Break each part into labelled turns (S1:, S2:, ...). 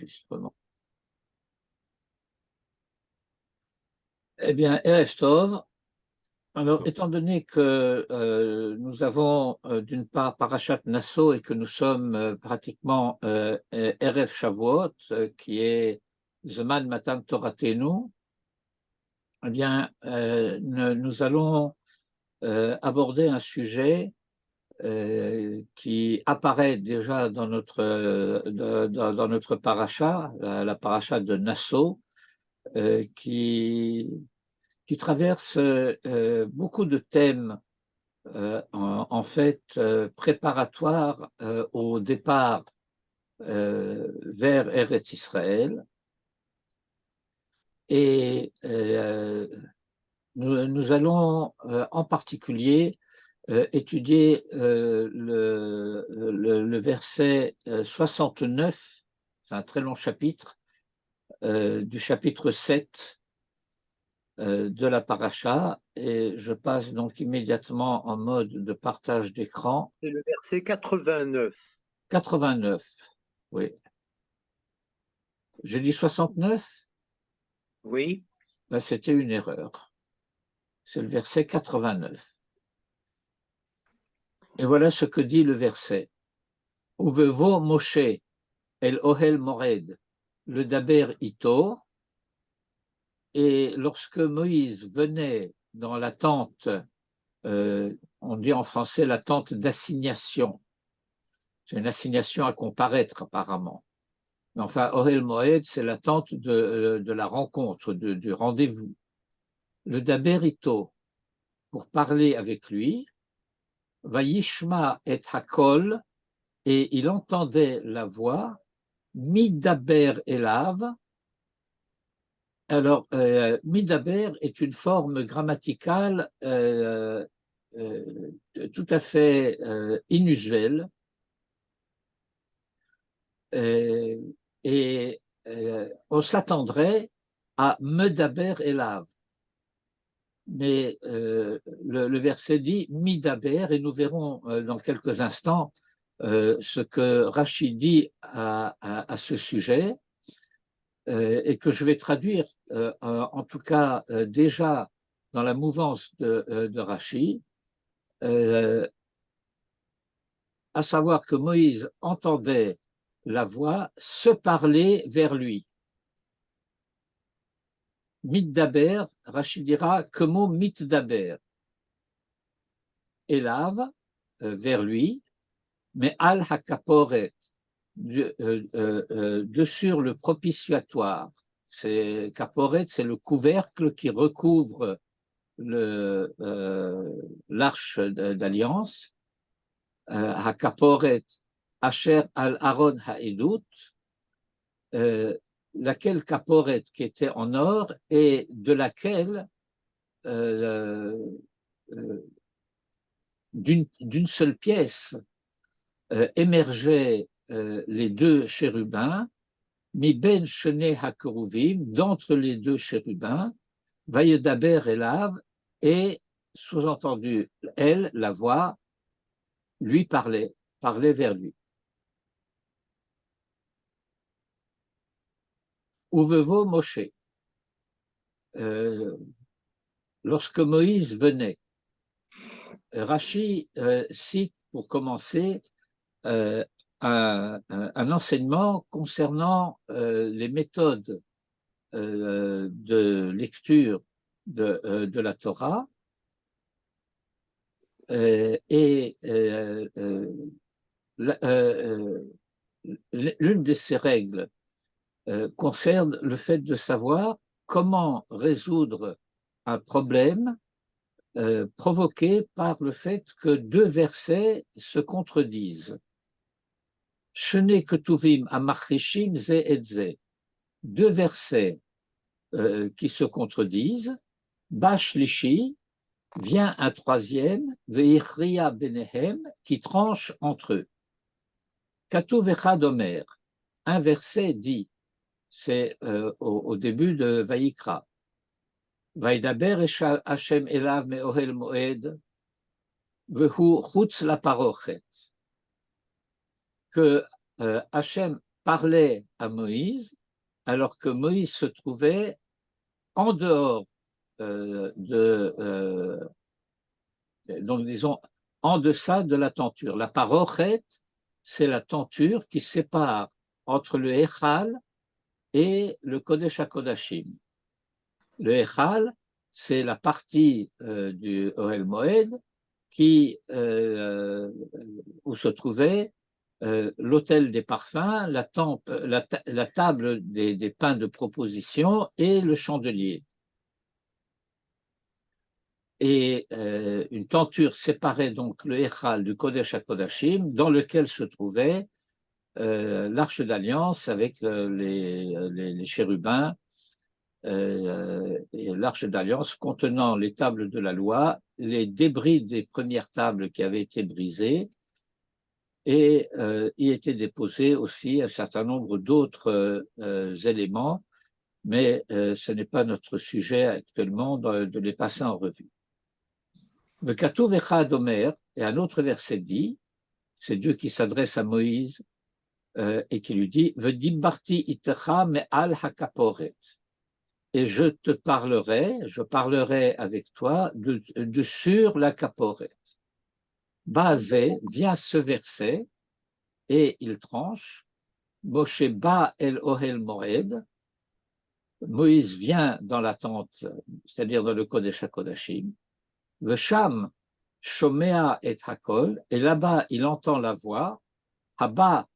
S1: l'enregistrement. Eh bien, Erev Tov. Alors, étant donné que nous avons d'une part Parashat Nasso et que nous sommes pratiquement Erev Shavuot, qui est Zman Matan Toratenu, eh bien, nous allons aborder un sujet qui apparaît déjà dans notre parasha, la parasha de Nasso, qui traverse beaucoup de thèmes en fait préparatoires au départ vers Eretz Israël. Et nous allons en particulier étudier le verset 69, c'est un très long chapitre, du chapitre 7 de la paracha, et je passe donc immédiatement en mode de partage d'écran.
S2: C'est le verset 89.
S1: 89, oui. J'ai dit 69?
S2: Oui.
S1: Ben, c'était une erreur. C'est le verset 89. Et voilà ce que dit le verset. Uvevo Moshe el Ohel Mored, le Daber Ito. Et lorsque Moïse venait dans la tente, on dit en français la tente d'assignation. C'est une assignation à comparaître apparemment. Mais enfin, Ohel Moed, c'est la tente de la rencontre, du rendez-vous. Le Daber Ito, pour parler avec lui, Vayishma et Hakol, et il entendait la voix, Midaber Elav. Alors, Midaber est une forme grammaticale tout à fait inusuelle. Et on s'attendrait à Medaber Elav. Mais le verset dit Midaber, et nous verrons dans quelques instants ce que Rachid dit à ce sujet, et que je vais traduire en tout cas déjà dans la mouvance de Rachid, à savoir que Moïse entendait la voix se parler vers lui. Mitdaber, Rachid dira que mot mitdaber. Elav, vers lui, mais al hakaporet, de sur le propitiatoire. C'est kaporet, c'est le couvercle qui recouvre l'arche d'alliance. Hakaporet, asher al Aaron haedut, laquelle caporet qui était en or et de laquelle d'une seule pièce émergeaient les deux chérubins, mi ben shene hakeruvim, d'entre les deux chérubins, vayedaber elav, et sous-entendu, elle, la voix, lui parlait vers lui. Uvevo Moshe, lorsque Moïse venait, Rachi cite pour commencer un enseignement concernant les méthodes de lecture de la Torah, et l'une de ces règles concerne le fait de savoir comment résoudre un problème provoqué par le fait que deux versets se contredisent. Shene ketuvim amachrishim ze et ze. Deux versets qui se contredisent. Bashlishi, vient un troisième, veichria benehem, qui tranche entre eux. Katuv echad omer, un verset dit, c'est au début de Vaïkra. Vaidaber Hashem elav me'ohel moed, vehu chutz la parochet. Que Hashem parlait à Moïse alors que Moïse se trouvait en dehors donc disons en deçà de la tenture. La parochet, c'est la tenture qui sépare entre le Echal et le Kodesh HaKodashim. Le Echal, c'est la partie du Ohel Moed où se trouvait l'autel des parfums, la table des pains de proposition et le chandelier. Et une tenture séparait donc le Echal du Kodesh HaKodashim, dans lequel se trouvait l'arche d'alliance avec les chérubins, et l'arche d'alliance contenant les tables de la loi, les débris des premières tables qui avaient été brisées, et y étaient déposés aussi un certain nombre d'autres éléments, mais ce n'est pas notre sujet actuellement de les passer en revue. Le Katuv Echad Omer, et un autre verset dit, c'est Dieu qui s'adresse à Moïse et qui lui dit V'dimbarti itecha me'al hakaporet. Et je parlerai avec toi de sur la kaporet. Basé vient ce verset et il tranche. Moshe ba el ohel moed. Moïse vient dans la tente, c'est-à-dire dans le Kodesh HaKodashim. Vesham shomea et hakol. Et là-bas, il entend la voix. Haba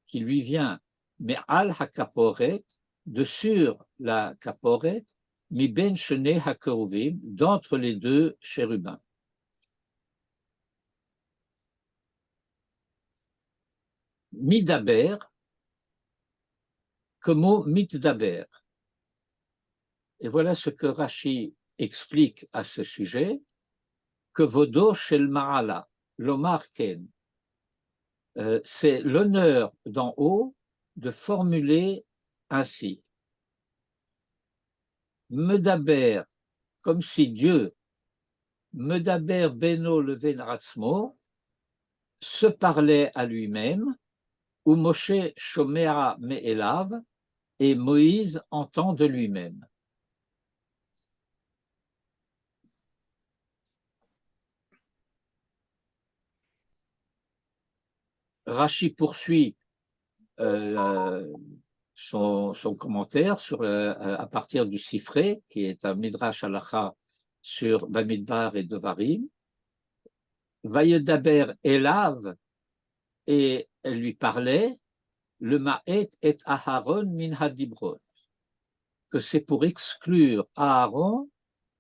S1: qui lui vient, mais al hakaporet, de sur la kaporet, mi ben shene hakeruvim, d'entre les deux chérubins. Midaber, comme mitdaber. Et voilà ce que Rashi explique à ce sujet, que vodo shel ma'ala, lomar ken. C'est l'honneur d'en haut de formuler ainsi. Medaber, comme si Dieu, Medaber beno leven ratzmo, se parlait à lui-même, ou Moshe shomea me'elav, et Moïse entend de lui-même. Rashi poursuit son commentaire à partir du Sifré, qui est un Midrash Halacha sur Bamidbar et Devarim. Vayedaber Elav, et elle lui parlait, le Ma'et et Aharon min hadibrot, que c'est pour exclure Aaron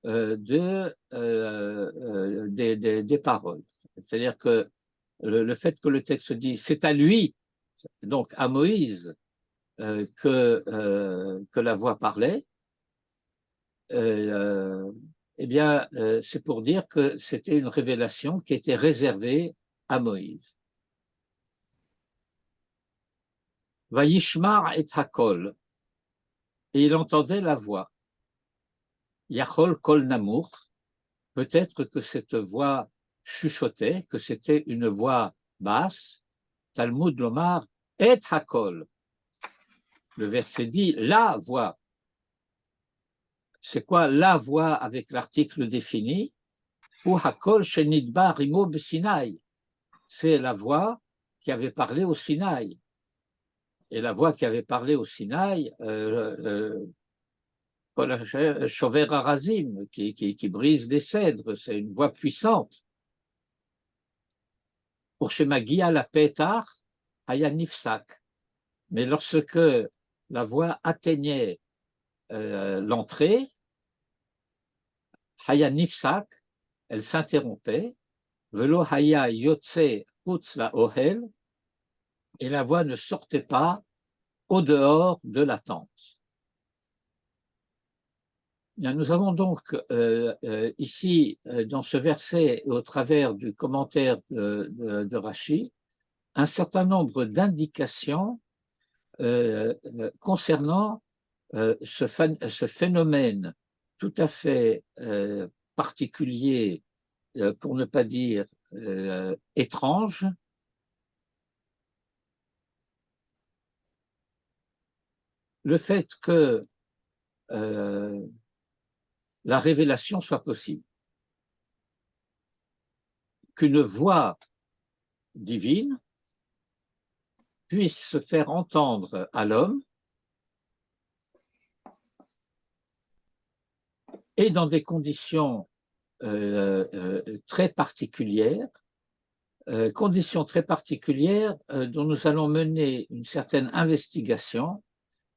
S1: des paroles. C'est-à-dire que le fait que le texte dit c'est à lui, donc à Moïse, que la voix parlait, eh bien, c'est pour dire que c'était une révélation qui était réservée à Moïse. Vayishmar et hakol, et il entendait la voix. Yachol kol namour, peut-être que cette voix chuchotait, que c'était une voix basse. Talmud lomar et hakol. Le verset dit la voix. C'est quoi la voix avec l'article défini? Ou hakol shenidba rimo b'Sinaï. C'est la voix qui avait parlé au Sinaï. Et la voix qui avait parlé au Sinaï, Shover Harazim, qui brise des cèdres, c'est une voix puissante. Pour Shemagia la Pétar, Haya Nifsak. Mais lorsque la voix atteignait l'entrée, Haya Nifsak, elle s'interrompait, Velo Haya Yotse Utz la Ohel, et la voix ne sortait pas au dehors de la tente. Bien, nous avons donc ici, dans ce verset, au travers du commentaire de Rashi, un certain nombre d'indications concernant ce phénomène tout à fait particulier, pour ne pas dire étrange, le fait que la révélation soit possible, qu'une voix divine puisse se faire entendre à l'homme et dans des conditions très particulières, dont nous allons mener une certaine investigation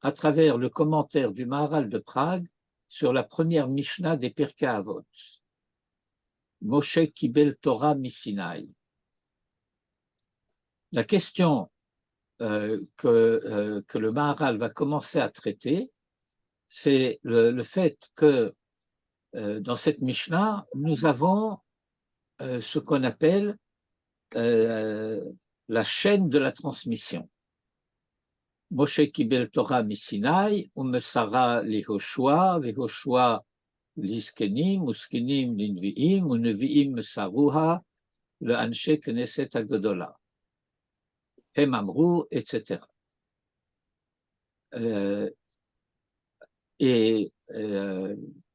S1: à travers le commentaire du Maharal de Prague sur la première Mishnah des Pirkei Avot, Moshe Kibel Torah Misinaï. La question que le Maharal va commencer à traiter, c'est le fait que dans cette Mishnah, nous avons ce qu'on appelle la chaîne de la transmission. Moshe Kibel Torah Misinaï, Umesara Lihoshua, Vihoshua Liskenim, Uskenim Linviim, Uneviim Mesaruha, le Anshe Knesset Agodola. Hem Amrou, etc.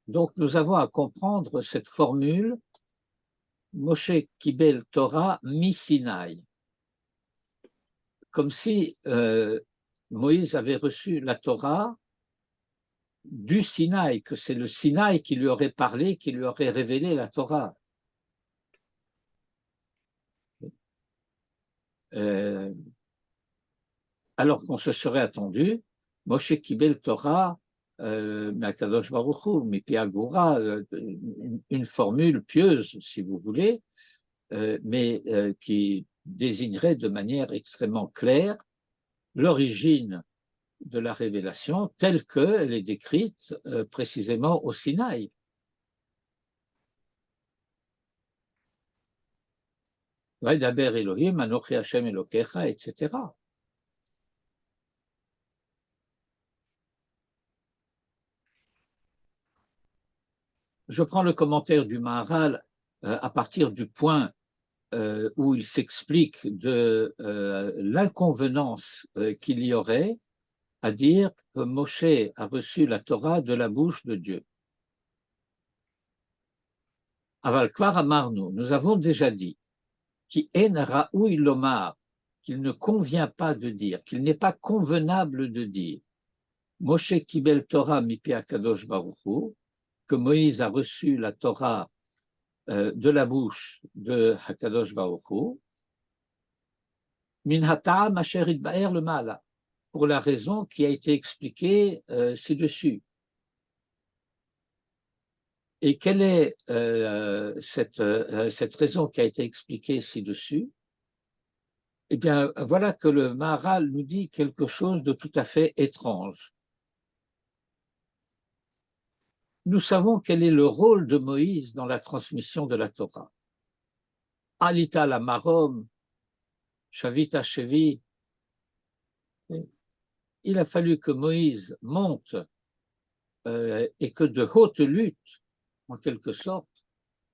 S1: Donc, nous avons à comprendre cette formule Moshe Kibel Torah mi-Sinaï, comme si Moïse avait reçu la Torah du Sinaï, que c'est le Sinaï qui lui aurait parlé, qui lui aurait révélé la Torah. Alors qu'on se serait attendu, Moshe Kibel Torah, Makadosh Baruch Hu, Mipi Agura, une formule pieuse, si vous voulez, mais qui désignerait de manière extrêmement claire l'origine de la révélation telle qu'elle est décrite précisément au Sinaï. Vaidaber Elohim, Anochi Hashem Elokecha, etc. Je prends le commentaire du Maharal à partir du point où il s'explique de l'inconvenance qu'il y aurait à dire que Moshe a reçu la Torah de la bouche de Dieu. Aval kvar amarnu, nous avons déjà dit qui en raoui lomar, qu'il ne convient pas de dire, qu'il n'est pas convenable de dire Moshe kibel Torah mipi akadosh baruch hu, que Moïse a reçu la Torah de la bouche de Hakadosh Baruch Hu, min hata'am asher itba'er le ma'ala, pour la raison qui a été expliquée ci-dessus. Et quelle est cette raison qui a été expliquée ci-dessus? Eh bien, voilà que le Maharal nous dit quelque chose de tout à fait étrange. Nous savons quel est le rôle de Moïse dans la transmission de la Torah. Alita la marom, Shavita Shevi. Il a fallu que Moïse monte et que de haute lutte, en quelque sorte,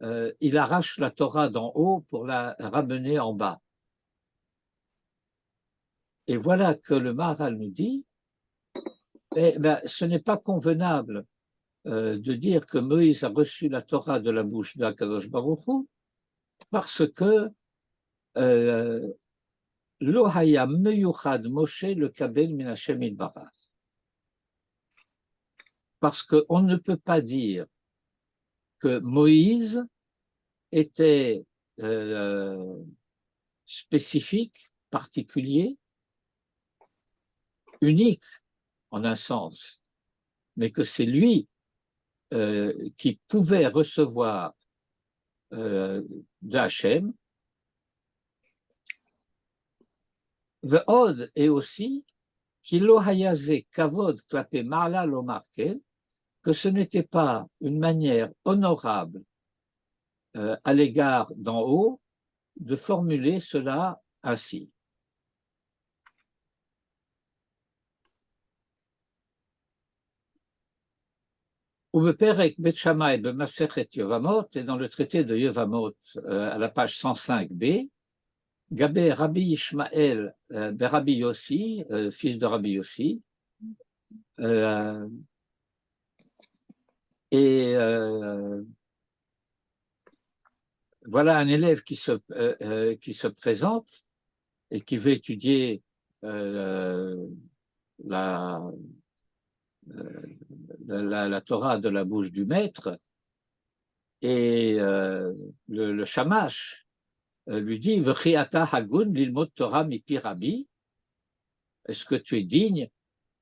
S1: il arrache la Torah d'en haut pour la ramener en bas. Et voilà que le Maharal nous dit, ce n'est pas convenable de dire que Moïse a reçu la Torah de la bouche de Hakadosh Baruch Hu, parce que Lo haya meyuchad Moshe le kabel min Hashem itbarach. Parce qu'on ne peut pas dire que Moïse était spécifique, particulier, unique en un sens, mais que c'est lui qui pouvait recevoir de Hachem, ve'od, et aussi qu'il lo hayaze kavod klapé ma'ala lo markel, que ce n'était pas une manière honorable à l'égard d'en haut de formuler cela ainsi. Ubeperek Bet Shammai b'Masechet Yevamot, et dans le traité de Yevamot à la page 105b, Gabé Rabbi Ishmael Rabbi Yossi, fils de Rabbi Yossi, Euh, et voilà un élève qui se présente et qui veut étudier la, la Torah de la bouche du maître, et le shamash lui dit V'chi ata hagun lilmod Torah mipi Rabbi, est-ce que tu es digne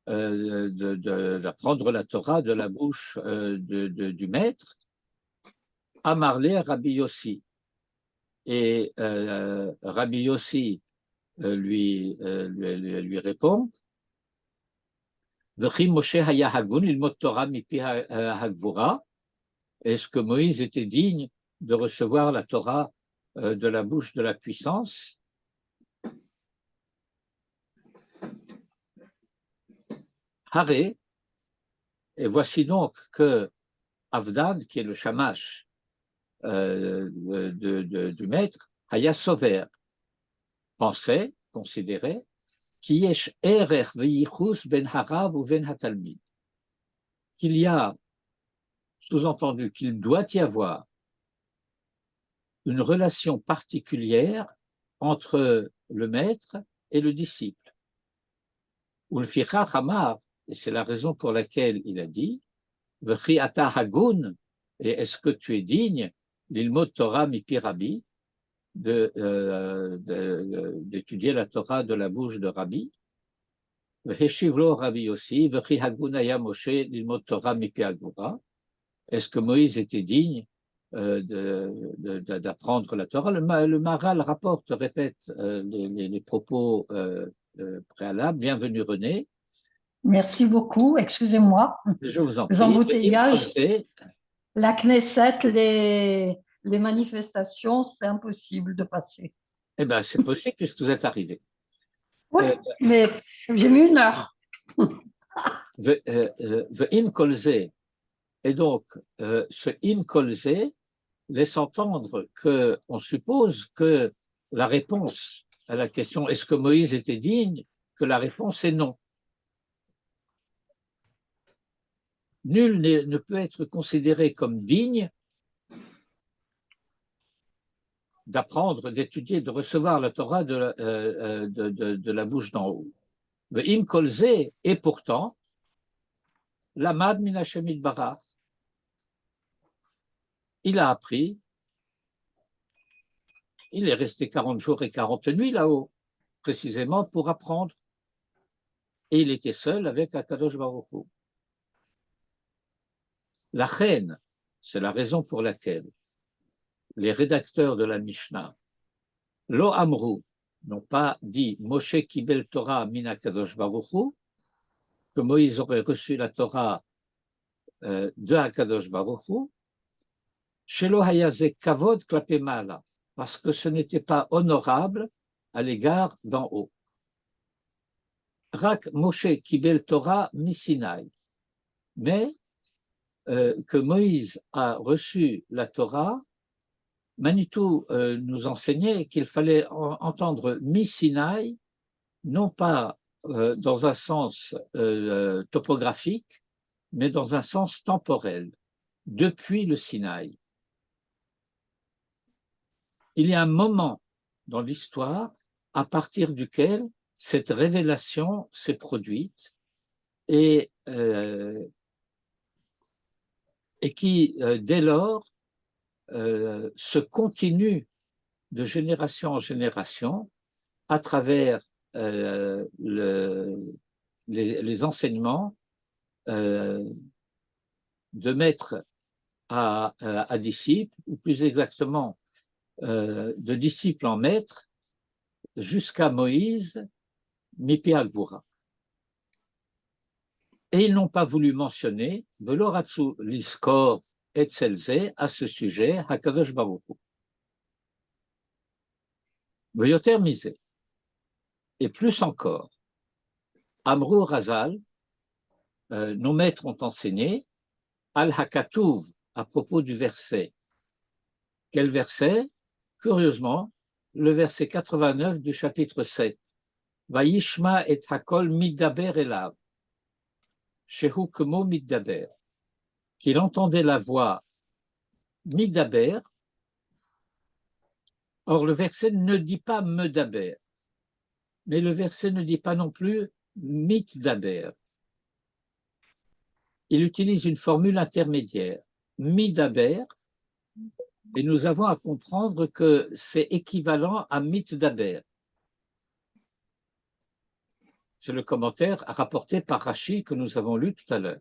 S1: d'apprendre la Torah de la bouche du maître? Amarle Rabbi Yossi. Et Rabbi Yossi lui répond V'chi Moshe haya hagun lilmod Torah mipi hagvura, est-ce que Moïse était digne de recevoir la Torah de la bouche de la puissance? Haré, et voici donc que Avdan, qui est le shamash du maître, Haya Sover, pensait, considérait, qu'il y a, sous-entendu, qu'il doit y avoir une relation particulière entre le maître et le disciple. Et c'est la raison pour laquelle il a dit V'chi ata hagun, et est-ce que tu es digne l'ilmod Torah mipi Rabbi, d'étudier la Torah de la bouche de Rabbi? V'heshivlo Rabbi Yossi V'chi hagun haya Moshe l'ilmod Torah mipi Agura, est-ce que Moïse était digne d'apprendre la Torah? Le Maharal rapporte, répète les propos préalables. Bienvenue René.
S3: Merci beaucoup, excusez-moi.
S1: Je vous en
S3: Les
S1: prie.
S3: embouteillages, la Knesset, les manifestations, c'est impossible de passer.
S1: Eh bien, c'est possible puisque vous êtes arrivé.
S3: Oui, mais j'ai mis 1 heure.
S1: Im kolze. Et donc, ce im kolze laisse entendre qu'on suppose que la réponse à la question est-ce que Moïse était digne, que la réponse est non. Nul ne peut être considéré comme digne d'apprendre, d'étudier, de recevoir la Torah de la bouche d'en haut. Im kolze, et pourtant, l'amad min Hashem yitbarach, il a appris, il est resté 40 jours et 40 nuits là-haut, précisément pour apprendre. Et il était seul avec Akadosh Baruch Hu. La reine, c'est la raison pour laquelle les rédacteurs de la Mishnah, Lo Amrou, n'ont pas dit Moshe Kibel Torah min Akadosh Baruch Hu, que Moïse aurait reçu la Torah de Akadosh Baruch Hu, Shelo Hayaze Kavod Klape Mala, parce que ce n'était pas honorable à l'égard d'en haut. Rak Moshe Kibel Torah Misinaï, mais que Moïse a reçu la Torah, Manitou nous enseignait qu'il fallait entendre Misinaï, non pas dans un sens topographique, mais dans un sens temporel, depuis le Sinaï. Il y a un moment dans l'histoire à partir duquel cette révélation s'est produite et qui, dès lors, se continue de génération en génération à travers les enseignements de maître à disciple, ou plus exactement de disciple en maître, jusqu'à Moïse, Mipi Agvura. Et ils n'ont pas voulu mentionner Veloratsu Liskor et Tselze à ce sujet, Hakadosh Baruch Hu. Veyoter Misé. Et plus encore, Amrou Razal, nos maîtres ont enseigné, Al-Hakatouv, à propos du verset. Quel verset? Curieusement, le verset 89 du chapitre 7. Vayishma et Hakol Midaber Elav. shehu kemo middaber, qu'il entendait la voix middaber. Or, le verset ne dit pas medaber, mais le verset ne dit pas non plus mitdaber. Il utilise une formule intermédiaire, midaber, et nous avons à comprendre que c'est équivalent à mitdaber. C'est le commentaire rapporté par Rashi que nous avons lu tout à l'heure.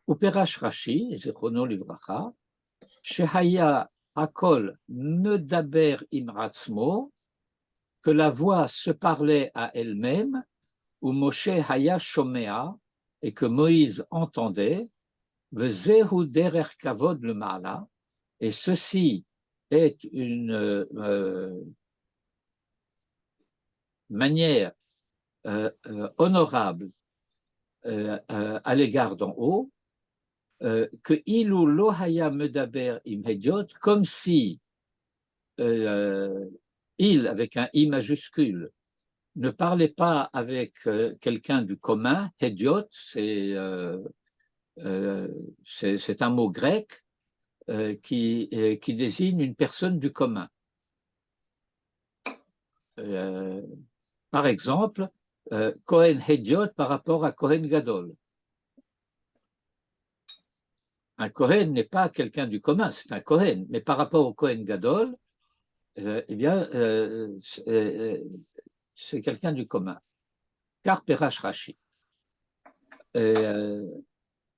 S1: Uperash Rashi, Zichrono Livracha, Shehaya Hakol Medaber Imratzmo, que la voix se parlait à elle-même, ou Moshe Haya Shomea, et que Moïse entendait, Vezehu Derer Kavod le Ma'ala, et ceci est une manière honorable à l'égard d'en haut, que Ilou Lohaya Medaber Imhediot, comme si il, avec un I majuscule, ne parlait pas avec quelqu'un du commun. Hediot, c'est un mot grec qui désigne une personne du commun. Par exemple, Kohen Hediot par rapport à Kohen Gadol. Un Kohen n'est pas quelqu'un du commun, c'est un Kohen, mais par rapport au Kohen Gadol, eh bien, c'est quelqu'un du commun. Car Perash Rashi.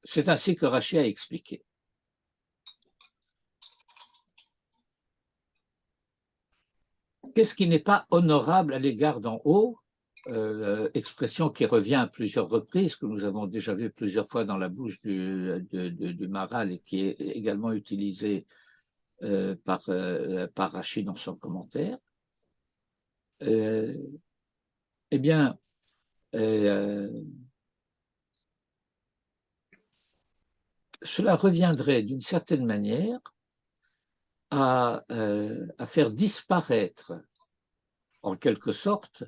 S1: C'est ainsi que Rashi a expliqué. Qu'est-ce qui n'est pas honorable à l'égard d'en haut, expression qui revient à plusieurs reprises, que nous avons déjà vu plusieurs fois dans la bouche du Maharal et qui est également utilisée par Rashi dans son commentaire. Eh bien, cela reviendrait d'une certaine manière à faire disparaître, en quelque sorte,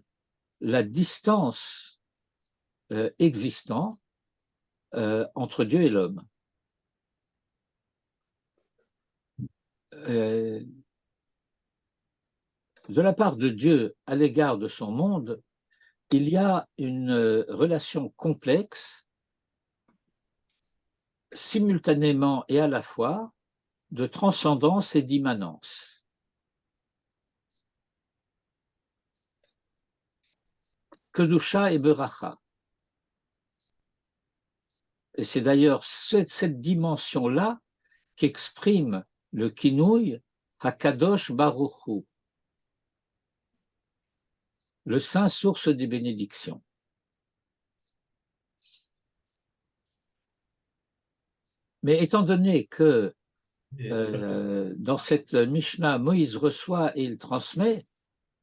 S1: la distance existant entre Dieu et l'homme. De la part de Dieu à l'égard de son monde, il y a une relation complexe, simultanément et à la fois, de transcendance et d'immanence. Kedusha et Beracha. Et c'est d'ailleurs cette dimension-là qu'exprime le Kinouï Hakadosh Baruch Hu, le saint source des bénédictions. Mais étant donné que dans cette Mishnah, Moïse reçoit et il transmet,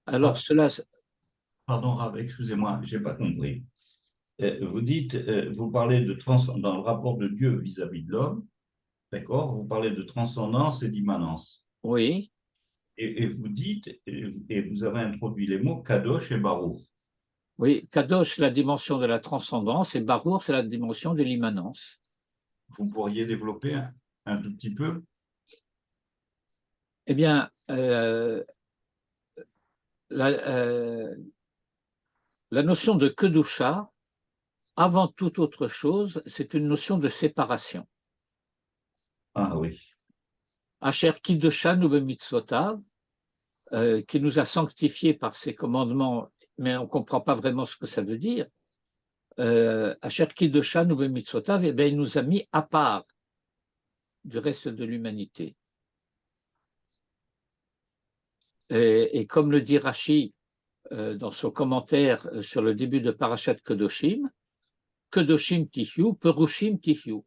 S1: alors cela...
S4: Pardon, Rav, excusez-moi, je n'ai pas compris. Vous dites, vous parlez de dans le rapport de Dieu vis-à-vis de l'homme, d'accord? Vous parlez de transcendance et d'immanence.
S1: Oui.
S4: Et vous dites, et vous avez introduit les mots Kadosh et Baruch.
S1: Oui, Kadosh, c'est la dimension de la transcendance, et Baruch, c'est la dimension de l'immanence.
S4: Vous pourriez développer un tout petit peu?
S1: Eh bien, la notion de Kedusha, avant toute autre chose, c'est une notion de séparation.
S4: Ah oui.
S1: Asher Kiddushan Ubemitzvotav, qui nous a sanctifiés par ses commandements, mais on ne comprend pas vraiment ce que ça veut dire. Asher Kiddushan Ubemitzvotav, eh bien, il nous a mis à part du reste de l'humanité. Et comme le dit Rashi dans son commentaire sur le début de Parashat Kedoshim, Kedoshim Tihyu, Perushim Tihyu.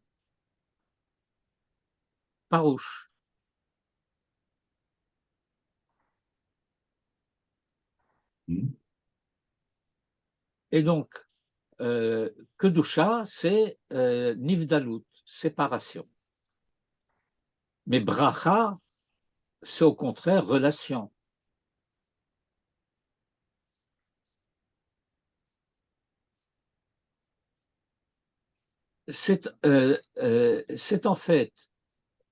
S1: Parouche. Et donc, Kedusha, c'est Nivdalut, séparation. Mais Bracha, c'est au contraire relation. c'est en fait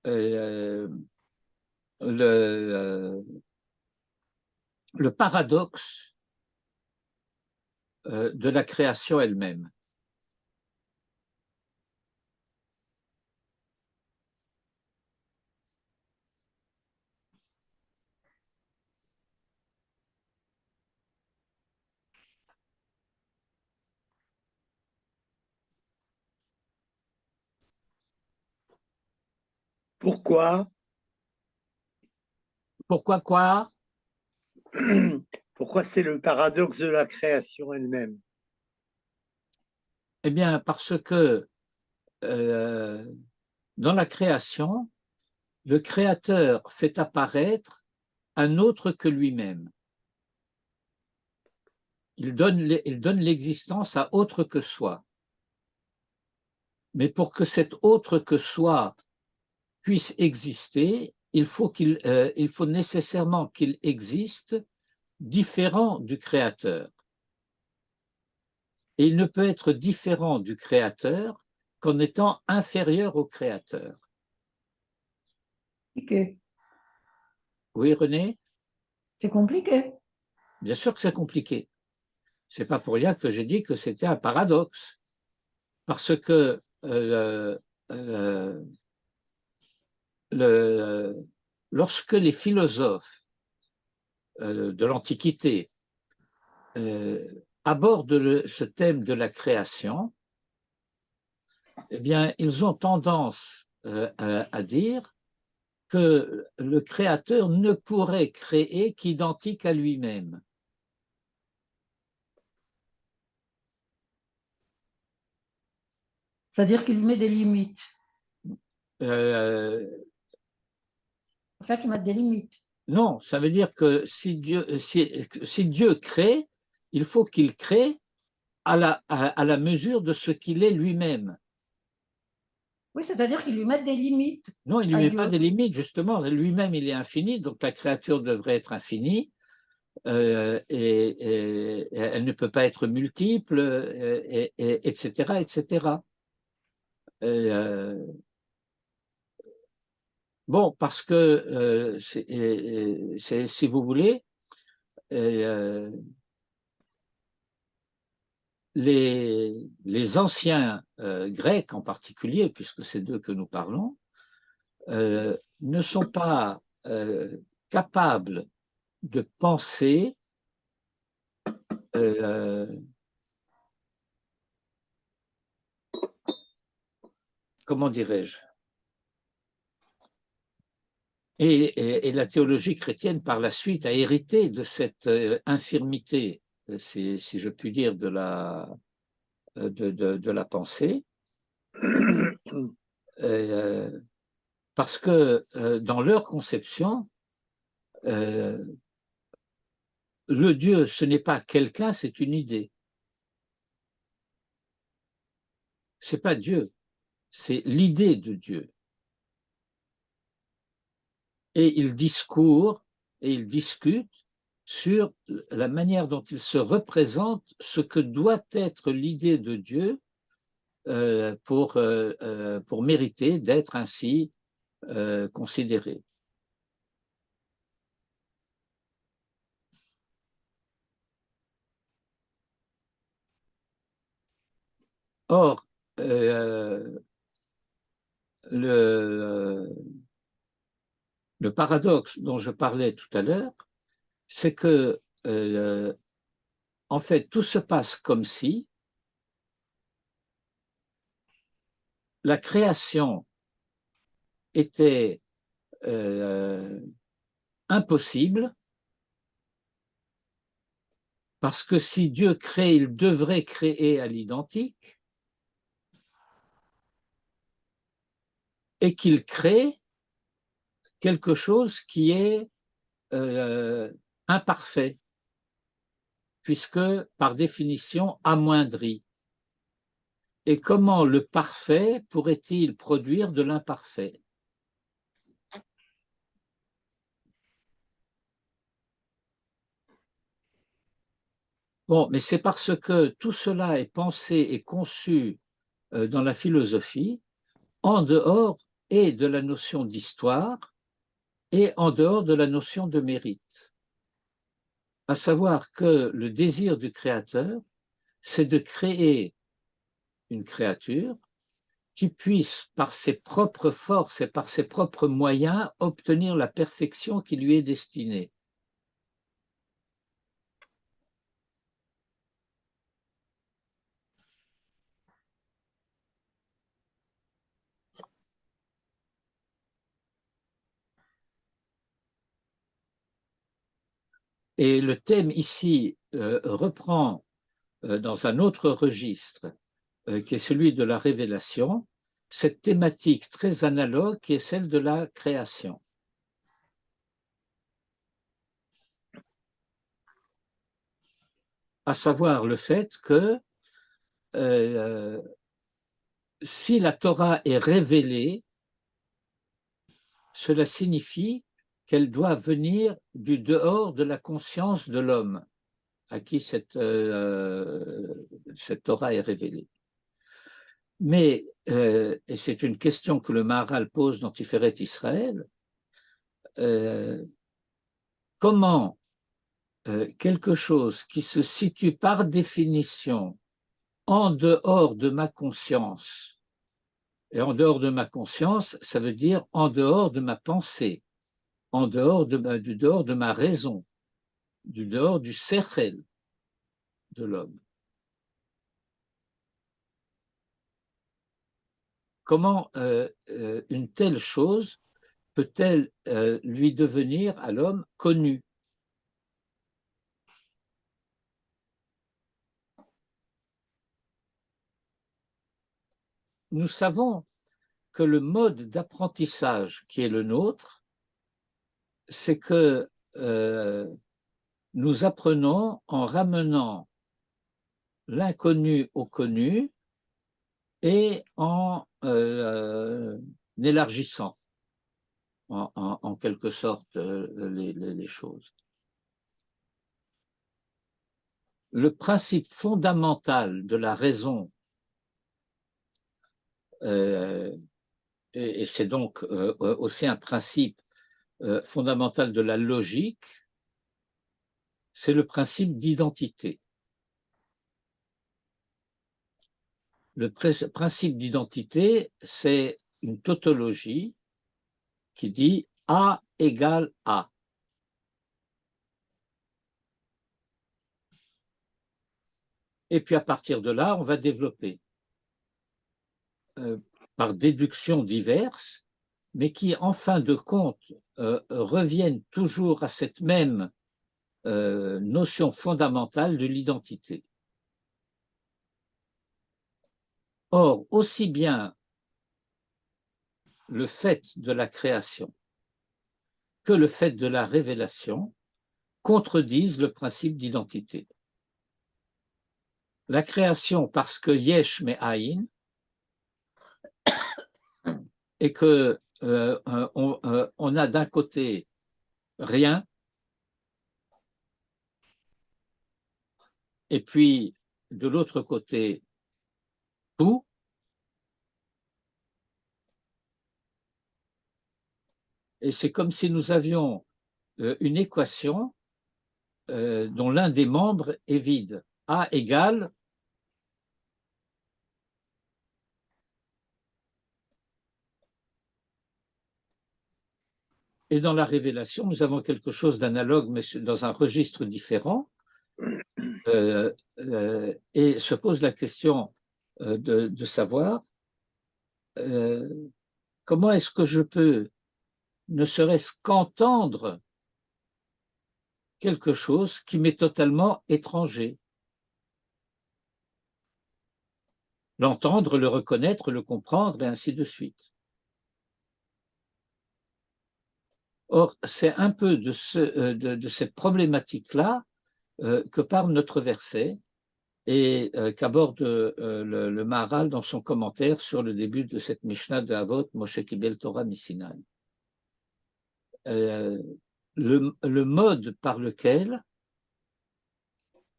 S1: le, le paradoxe de la création elle-même.
S2: Pourquoi?
S1: Pourquoi quoi?
S2: Pourquoi c'est le paradoxe de la création elle-même?
S1: Eh bien, parce que dans la création, le créateur fait apparaître un autre que lui-même. Il donne l'existence à autre que soi. Mais pour que cet autre que soi puisse exister, il faut nécessairement qu'il existe différent du créateur. Et il ne peut être différent du créateur qu'en étant inférieur au créateur.
S3: Compliqué.
S1: Oui, René?
S3: C'est compliqué.
S1: Bien sûr que c'est compliqué. C'est pas pour rien que j'ai dit que c'était un paradoxe. Parce que lorsque les philosophes de l'Antiquité abordent ce thème de la création, eh bien, ils ont tendance à dire que le créateur ne pourrait créer qu'identique à lui-même.
S3: C'est-à-dire qu'il met des limites.
S1: Euh,
S3: En fait, il met des limites.
S1: non, ça veut dire que si Dieu crée, il faut qu'il crée à la mesure de ce qu'il est lui-même.
S3: Oui, c'est-à-dire qu'il lui met des limites
S1: Non, il ne
S3: à
S1: lui met pas
S3: Dieu.
S1: des limites, justement. Lui-même, il est infini, donc la créature devrait être infinie, et elle ne peut pas être multiple, etc., etc. Bon, parce que, si vous voulez, euh, les anciens Grecs en particulier, puisque c'est d'eux que nous parlons, ne sont pas capables de penser euh, comment dirais-je, et la théologie chrétienne par la suite a hérité de cette infirmité, si je puis dire, de la pensée, parce que dans leur conception, le Dieu, ce n'est pas quelqu'un, c'est une idée. Ce n'est pas Dieu, c'est l'idée de Dieu. Et il discourt et il discute sur la manière dont il se représente ce que doit être l'idée de Dieu pour mériter d'être ainsi considéré. Or, le, le paradoxe dont je parlais tout à l'heure, c'est que, en fait, tout se passe comme si la création était impossible, parce que si Dieu crée, il devrait créer à l'identique, et qu'il crée quelque chose qui est imparfait, puisque par définition amoindri. Et comment le parfait pourrait-il produire de l'imparfait? Bon, mais c'est parce que tout cela est pensé et conçu dans la philosophie, en dehors et de la notion d'histoire et en dehors de la notion de mérite. À savoir que le désir du créateur, c'est de créer une créature qui puisse, par ses propres forces et par ses propres moyens, obtenir la perfection qui lui est destinée. Et le thème ici reprend dans un autre registre, qui est celui de la révélation, cette thématique très analogue qui est celle de la création. À savoir le fait que si la Torah est révélée, cela signifie qu'elle doit venir du dehors de la conscience de l'homme à qui cette Torah est révélée. Mais, et c'est une question que le Maharal pose dans Tiferet Israël, comment quelque chose qui se situe par définition en dehors de ma conscience, et en dehors de ma conscience, ça veut dire en dehors de ma pensée, en dehors du dehors de ma raison, du dehors du sechel de l'homme. Comment une telle chose peut-elle lui devenir à l'homme connu? Nous savons que le mode d'apprentissage qui est le nôtre, c'est que nous apprenons en ramenant l'inconnu au connu et en élargissant en quelque sorte les choses. Le principe fondamental de la raison, et c'est donc aussi un principe fondamental de la logique, c'est le principe d'identité. Le principe d'identité, c'est une tautologie qui dit A égale A. Et puis à partir de là, on va développer par déductions diverses, mais qui en fin de compte reviennent toujours à cette même notion fondamentale de l'identité. Or, aussi bien le fait de la création que le fait de la révélation contredisent le principe d'identité. La création, parce que yesh me'ayin, et que on a d'un côté rien, et puis de l'autre côté tout, et c'est comme si nous avions une équation dont l'un des membres est vide. A égale et dans la révélation, nous avons quelque chose d'analogue, mais dans un registre différent, et se pose la question de savoir comment est-ce que je peux, ne serait-ce qu'entendre quelque chose qui m'est totalement étranger. L'entendre, le reconnaître, le comprendre, et ainsi de suite. Or, c'est un peu de cette problématique-là que parle notre verset et qu'aborde le Maharal dans son commentaire sur le début de cette Mishnah de Avot, Moshe Kibel Torah Misinai. Le mode par lequel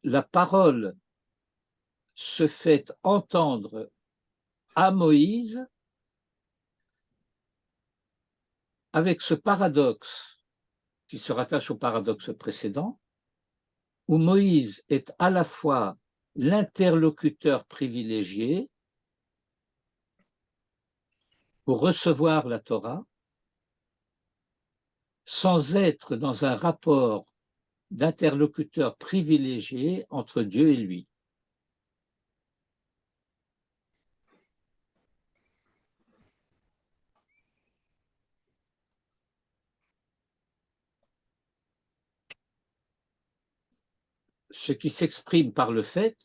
S1: la parole se fait entendre à Moïse avec ce paradoxe qui se rattache au paradoxe précédent, où Moïse est à la fois l'interlocuteur privilégié pour recevoir la Torah, sans être dans un rapport d'interlocuteur privilégié entre Dieu et lui. Ce qui s'exprime par le fait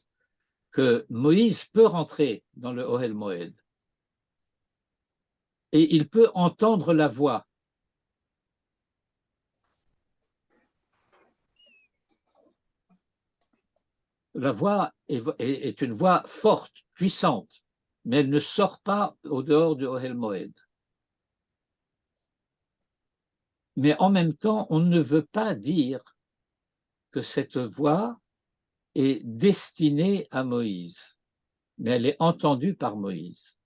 S1: que Moïse peut rentrer dans le Ohel Moed et il peut entendre la voix. La voix est une voix forte, puissante, mais elle ne sort pas au dehors du Ohel Moed. Mais en même temps, on ne veut pas dire que cette voix est destinée à Moïse, mais elle est entendue par Moïse.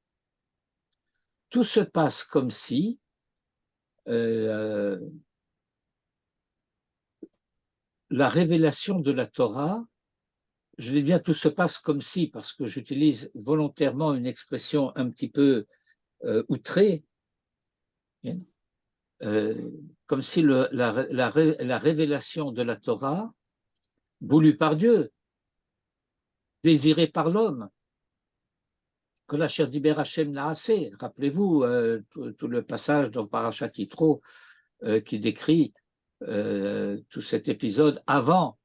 S1: Tout se passe comme si la révélation de la Torah, je dis bien tout se passe comme si, parce que j'utilise volontairement une expression un petit peu outrée, comme si la révélation de la Torah, voulue par Dieu, désirée par l'homme, que la chair d'Iber Hashem l'a assez. Rappelez-vous tout le passage dans Parashat Yitro qui décrit tout cet épisode avant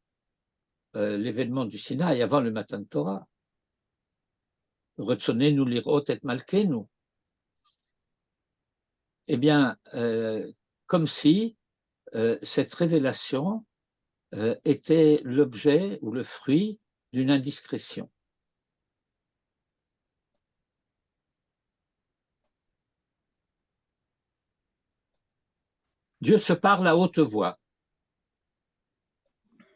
S1: l'événement du Sinaï, avant le Matan Torah. Retzonenu lirot et malkenu. Eh bien, comme si cette révélation était l'objet ou le fruit d'une indiscrétion. Dieu se parle à haute voix.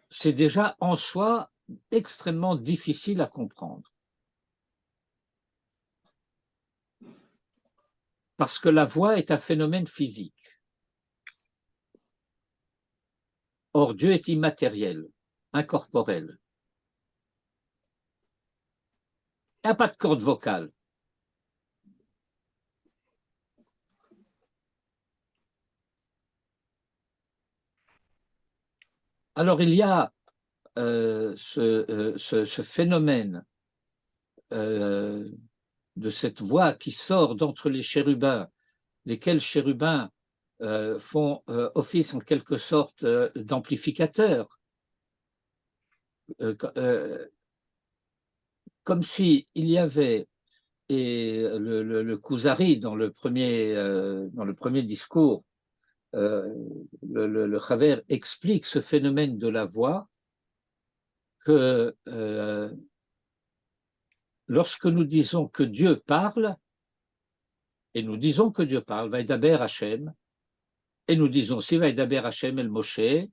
S1: C'est déjà en soi extrêmement difficile à comprendre. Parce que la voix est un phénomène physique. Or, Dieu est immatériel, incorporel. Il n'y a pas de corde vocale. Alors, il y a ce phénomène de cette voix qui sort d'entre les chérubins, lesquels chérubins font office en quelque sorte d'amplificateurs, comme s'il y avait, et le Kuzari dans le premier discours, le Chaver explique ce phénomène de la voix, que lorsque nous disons que Dieu parle, et nous disons que Dieu parle, Vaidaber Hashem, et nous disons aussi Vaidaber Hashem el Moshe, et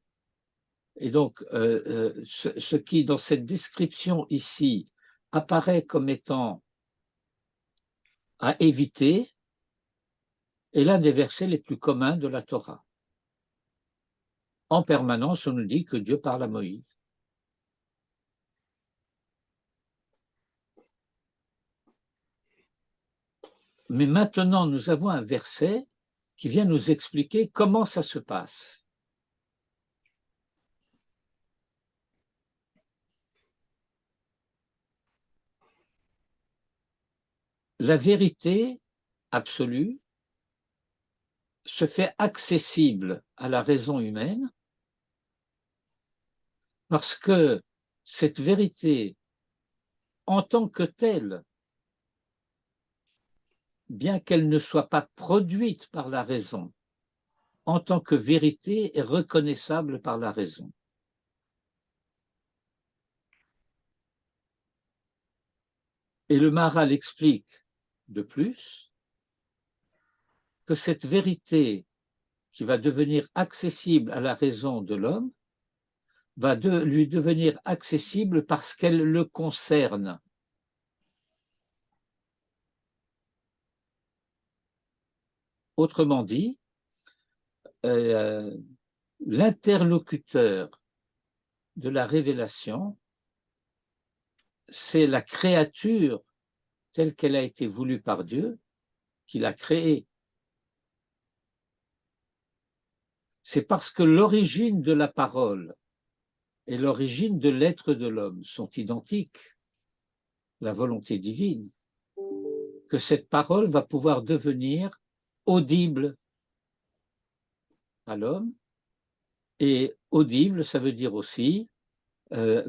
S1: donc ce qui dans cette description ici apparaît comme étant à éviter est l'un des versets les plus communs de la Torah. En permanence, on nous dit que Dieu parle à Moïse. Mais maintenant, nous avons un verset qui vient nous expliquer comment ça se passe. La vérité absolue se fait accessible à la raison humaine parce que cette vérité, en tant que telle, bien qu'elle ne soit pas produite par la raison, en tant que vérité est reconnaissable par la raison. Et le Maharal explique de plus que cette vérité qui va devenir accessible à la raison de l'homme va lui devenir accessible parce qu'elle le concerne. Autrement dit, l'interlocuteur de la révélation, c'est la créature telle qu'elle a été voulue par Dieu, qu'il a créée. C'est parce que l'origine de la parole et l'origine de l'être de l'homme sont identiques, la volonté divine, que cette parole va pouvoir devenir audible à l'homme. Et audible, ça veut dire aussi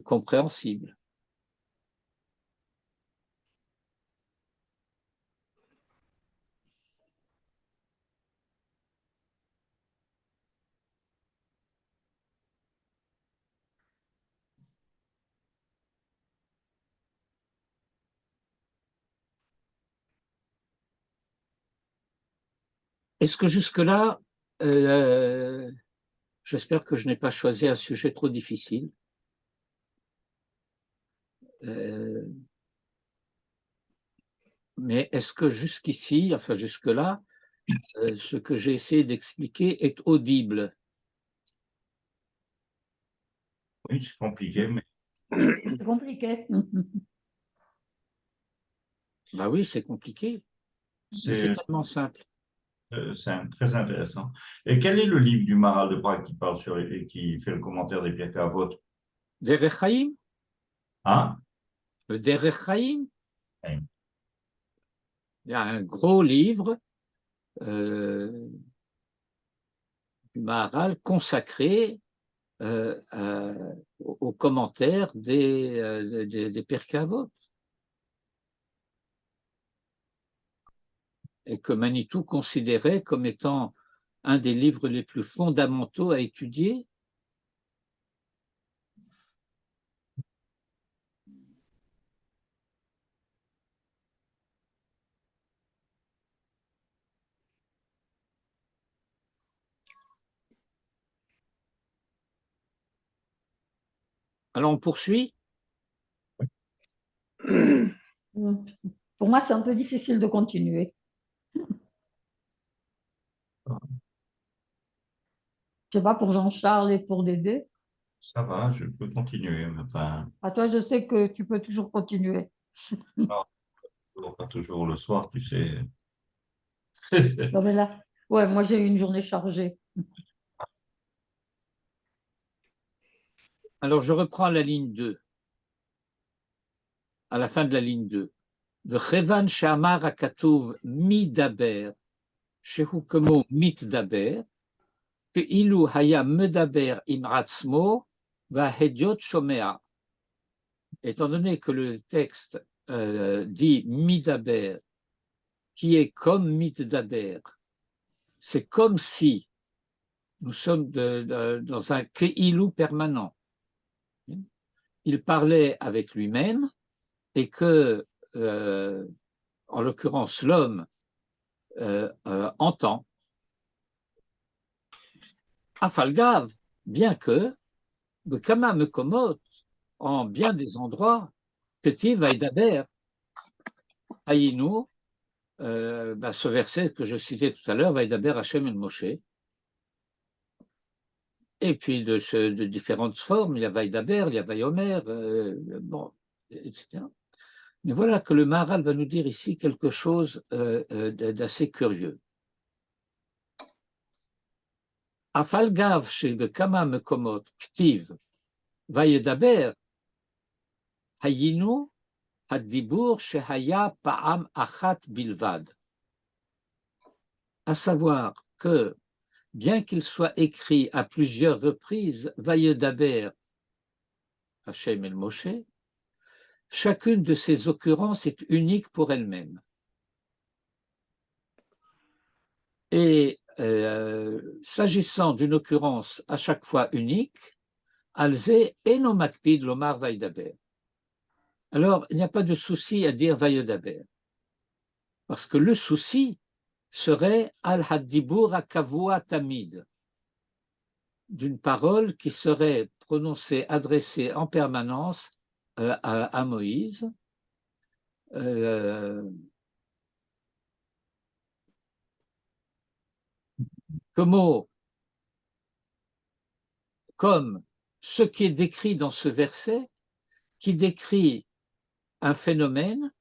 S1: compréhensible. Est-ce que jusque-là, j'espère que je n'ai pas choisi un sujet trop difficile. Mais est-ce que jusqu'ici, enfin jusque-là, ce que j'ai essayé d'expliquer est audible?
S4: Oui, c'est compliqué, mais
S3: C'est compliqué.
S1: Ben oui, c'est compliqué, mais c'est
S4: c'est
S1: tellement simple.
S4: très intéressant. Et quel est le livre du Maharal de Prague qui parle sur et qui fait le commentaire des Pirkei Avot?
S1: Derech Chaim,
S4: Hein?
S1: le Derech Chaim,
S4: Oui.
S1: il y a un gros livre du Maharal consacré aux commentaires des Pirkei Avot. Et que Manitou considérait comme étant un des livres les plus fondamentaux à étudier. Alors on poursuit.
S3: Pour moi, c'est un peu difficile de continuer. Je sais pas pour Jean-Charles et pour Dédé.
S4: Ça va, je peux continuer. Mais enfin,
S3: À toi, je sais que tu peux toujours continuer.
S4: non, pas toujours le soir, tu sais.
S3: Non, mais là, ouais, moi, j'ai eu une journée chargée.
S1: Alors je reprends la ligne 2, à la fin de la ligne 2. וכיוון שאמר הכתוב מדבר, שהוא כמו מתדבר, כאילו היה מדבר עם עצמו וההדיוט שומע. Étant donné que le texte dit midaber, qui est comme mitdaber, c'est comme si nous sommes dans un keilou permanent. Il parlait avec lui-même et que, en l'occurrence, l'homme entend. Afalgav, bien que, Bekama Mekomot, en bien des endroits, Ketiv Vaidaber, Aïnou, ce verset que je citais tout à l'heure, Vaidaber Hashem el Moshe, et puis de différentes formes, il y a Vaidaber, il y a Vayomer, bon, etc. Mais voilà que le Maharal va nous dire ici quelque chose d'assez curieux. Afalgav chez Bekama Mekomot, Ktiv, Vayedaber, Hayinu, Hadibur Shehaya Pa'am Achat Bilvad. À savoir que, bien qu'il soit écrit à plusieurs reprises, Vayedaber, Hachem el Moshe, chacune de ces occurrences est unique pour elle-même. Et s'agissant d'une occurrence à chaque fois unique, Alze eno makpid lomar Vayedaber. Alors, il n'y a pas de souci à dire Vayedaber, parce que le souci serait al-haddibur akavua tamid, d'une parole qui serait prononcée, adressée en permanence à Moïse. comme ce qui est décrit dans ce verset, qui décrit un phénomène,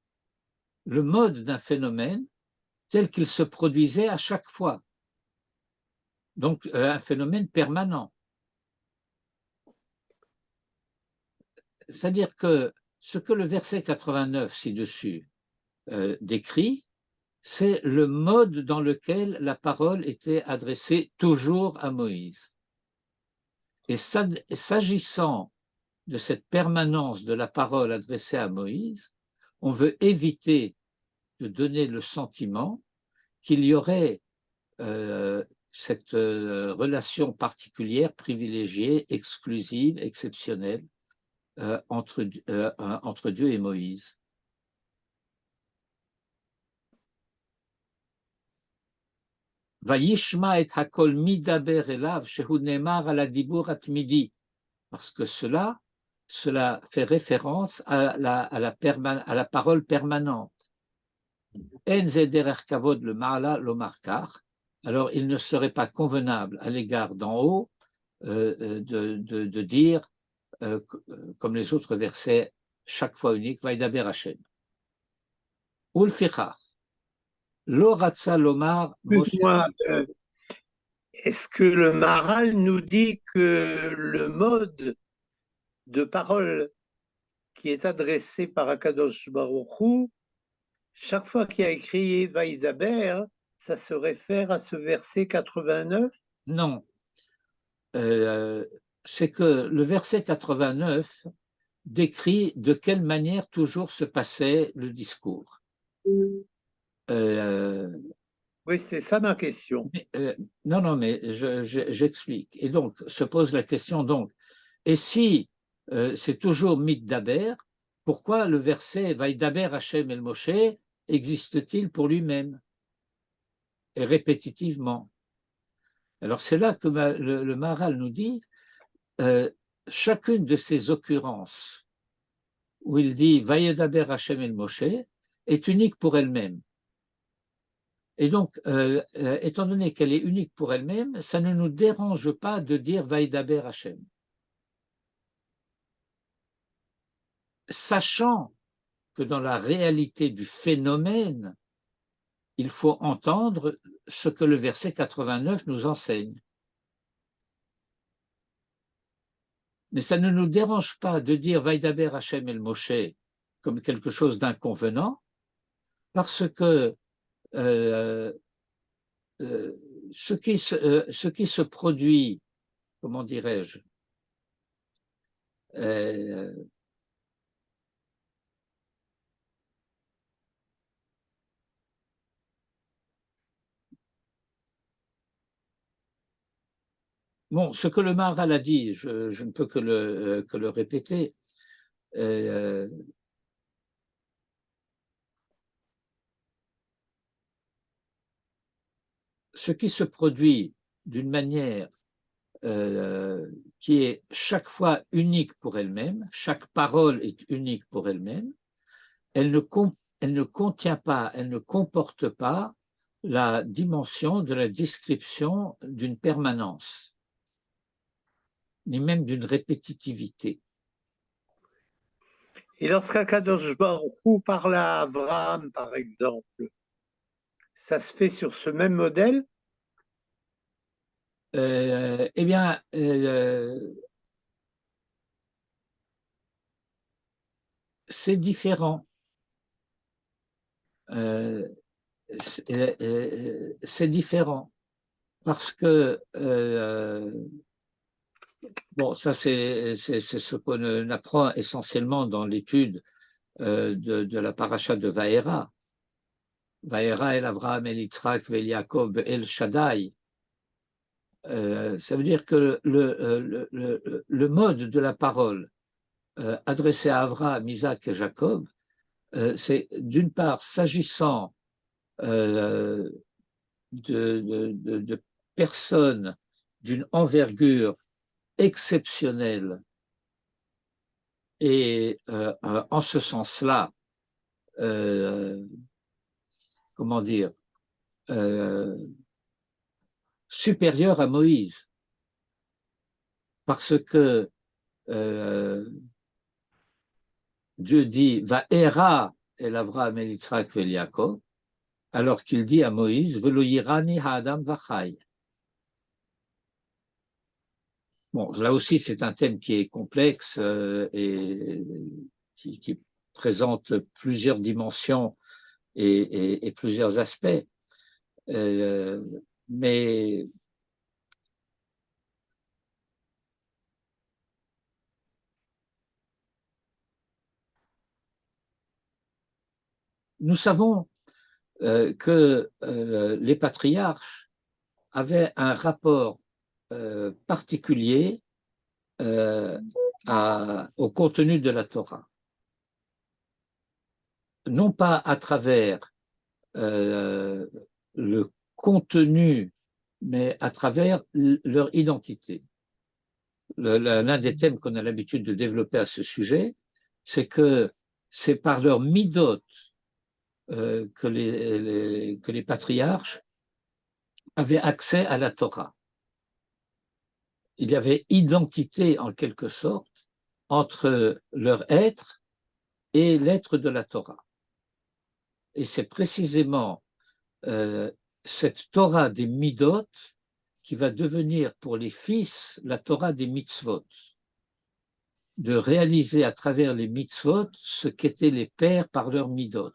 S1: le mode d'un phénomène, tel qu'il se produisait à chaque fois. Donc, un phénomène permanent. C'est-à-dire que ce que le verset 89 ci-dessus décrit, c'est le mode dans lequel la parole était adressée toujours à Moïse. Et s'agissant de cette permanence de la parole adressée à Moïse, on veut éviter de donner le sentiment qu'il y aurait cette relation particulière, privilégiée, exclusive, exceptionnelle entre Dieu et Moïse. Vayishma et hakol midaber elav shehu nemar ala dibur atmidi, parce que cela fait référence à la parole permanente. En zederer kavod le ma'ala lomarkar. Alors il ne serait pas convenable à l'égard d'en haut de dire, comme les autres versets, chaque fois unique, Vaidaber Hashem. Ulfichar, lo ratza lomar Moshe.
S2: Excuse-moi, est-ce que le Maharal nous dit que le mode de parole qui est adressé par Akadosh Baruch Hu, chaque fois qu'il y a écrit Vaïdaber, ça se réfère à ce verset 89?
S1: Non. C'est que le verset 89 décrit de quelle manière toujours se passait le discours.
S2: Oui, c'est ça ma question.
S1: Non, mais j'explique. Et donc, se pose la question, donc, et si c'est toujours Mitdaber, pourquoi le verset Vaïdaber Hashem el Moshe existe-t-il pour lui-même et répétitivement? Alors, c'est là que le Maharal nous dit chacune de ces occurrences où il dit Vaïdaber Hashem el Moshe est unique pour elle-même. Et donc, étant donné qu'elle est unique pour elle-même, ça ne nous dérange pas de dire Vaïdaber Hashem. Sachant que dans la réalité du phénomène, il faut entendre ce que le verset 89 nous enseigne. Mais ça ne nous dérange pas de dire Vaïdaber Hashem el Moshe comme quelque chose d'inconvenant, parce que ce qui se produit, comment dirais-je, bon, ce que le Maharal a dit, je ne peux que le répéter. Ce qui se produit d'une manière qui est chaque fois unique pour elle-même, chaque parole est unique pour elle-même, elle ne contient pas, elle ne comporte pas la dimension de la description d'une permanence, ni même d'une répétitivité.
S2: Et lorsqu'Akadosh Baruch Hu parle à Abraham, par exemple, ça se fait sur ce même modèle?
S1: Eh bien, c'est différent. C'est différent parce que bon, ça c'est ce qu'on apprend essentiellement dans l'étude de la paracha de Vaera. Vaera el Abraham el Yitzhak el Yaakov el Shaddai. Ça veut dire que le mode de la parole adressé à Abraham, Isaac et Jacob, c'est d'une part s'agissant de personnes d'une envergure exceptionnelle et en ce sens-là, comment dire, supérieur à Moïse. Parce que Dieu dit va era el Avraham el Yitzhak vel Yaakov, alors qu'il dit à Moïse velo yirani ha'adam vachai. Bon, là aussi c'est un thème qui est complexe et qui présente plusieurs dimensions et plusieurs aspects, mais nous savons que les patriarches avaient un rapport particulier au contenu de la Torah. Non pas à travers le contenu, mais à travers leur identité. L'un des thèmes qu'on a l'habitude de développer à ce sujet, c'est que c'est par leur midot que les patriarches avaient accès à la Torah. Il y avait identité en quelque sorte entre leur être et l'être de la Torah. Et c'est précisément cette Torah des midot qui va devenir pour les fils la Torah des mitzvot, de réaliser à travers les mitzvot ce qu'étaient les pères par leurs midot.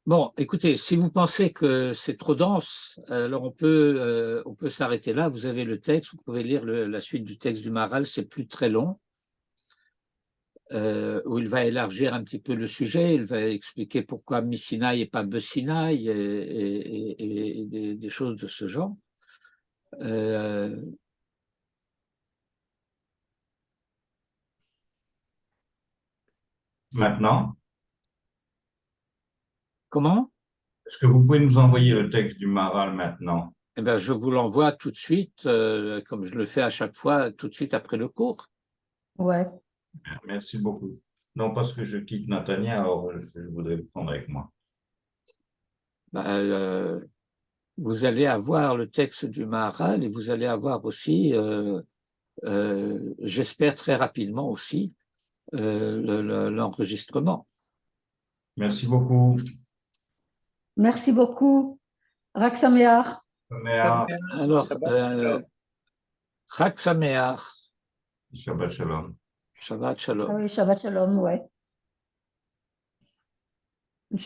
S1: Bon, écoutez, si vous pensez que c'est trop dense, alors on peut s'arrêter là. Vous avez le texte, vous pouvez lire la suite du texte du Maharal, c'est plus très long, où il va élargir un petit peu le sujet, il va expliquer pourquoi Missinaï et pas Bessinaï et des choses de ce genre.
S4: Maintenant,
S1: Comment?
S4: est-ce que vous pouvez nous envoyer le texte du Maharal maintenant?
S1: Eh bien, je vous l'envoie tout de suite, comme je le fais à chaque fois, tout de suite après le cours.
S3: Ouais.
S4: Merci beaucoup. Non, parce que je quitte Natania, alors je voudrais le prendre avec moi.
S1: Vous allez avoir le texte du Maharal et vous allez avoir aussi, j'espère très rapidement aussi, l'enregistrement.
S4: Merci beaucoup.
S3: Merci beaucoup. Rak Sameach.
S1: Alors, Chag Sameach,
S4: Shabbat Shalom.
S1: Shabbat Shalom.
S3: Ah oui, Shabbat Shalom, ouais.